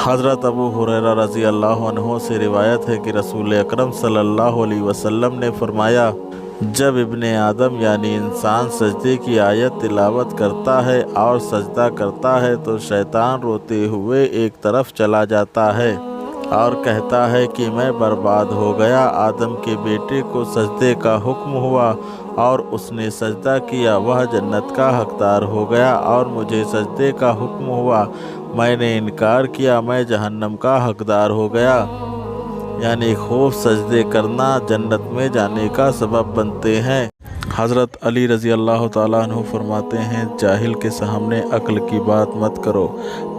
हज़रत अबू हुरैरा रज़ी अल्लाह अन्हु से रिवायत है कि रसूल अकरम सल्लल्लाहु अलैहि वसल्लम ने फरमाया, जब इब्ने आदम यानी इंसान सजदे की आयत तिलावत करता है और सजदा करता है तो शैतान रोते हुए एक तरफ चला जाता है और कहता है कि मैं बर्बाद हो गया। आदम के बेटे को सजदे का हुक्म हुआ और उसने सजदा किया, वह जन्नत का हकदार हो गया। और मुझे सजदे का हुक्म हुआ, मैंने इनकार किया, मैं जहन्नम का हकदार हो गया। यानी खूब सजदे करना जन्नत में जाने का सबब बनते हैं। हज़रत अली रज़ी अल्लाह ताला अन्हु फरमाते हैं, जाहिल के सामने अक्ल की बात मत करो,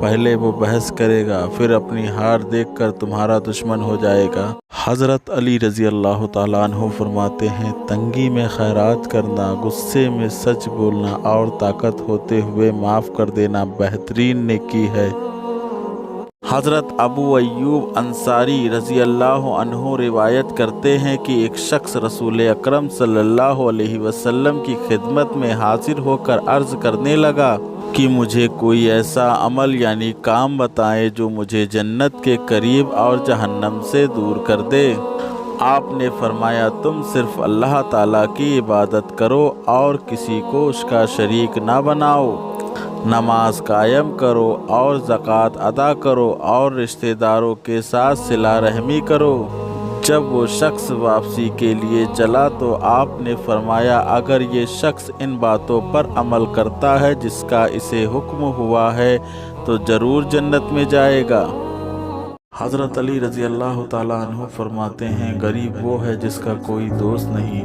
पहले वो बहस करेगा, फिर अपनी हार देखकर तुम्हारा दुश्मन हो जाएगा। हज़रत अली रज़ी अल्लाह ताला अन्हु फरमाते हैं, तंगी में खैरात करना, गुस्से में सच बोलना और ताकत होते हुए माफ़ कर देना बेहतरीन नेकी है। हज़रत अबू अय्यूब अंसारी रज़ी अल्लाह अन्हु रिवायत करते हैं कि एक शख्स रसूल अकरम सल्लल्लाहु अलैहि वसल्लम की खिदमत में हाजिर होकर अर्ज़ करने लगा कि मुझे कोई ऐसा अमल यानी काम बताएं जो मुझे जन्नत के करीब और जहन्नम से दूर कर दे। आपने फरमाया, तुम सिर्फ़ अल्लाह ताला की इबादत करो और किसी को उसका शरीक ना बनाओ, नमाज कायम करो और ज़कात अदा करो और रिश्तेदारों के साथ सिला रहमी करो। जब वो शख्स वापसी के लिए चला तो आपने फरमाया, अगर ये शख्स इन बातों पर अमल करता है जिसका इसे हुक्म हुआ है तो ज़रूर जन्नत में जाएगा। हज़रत अली रज़ी अल्लाह ताला अन्हु फरमाते हैं, गरीब वो है जिसका कोई दोस्त नहीं,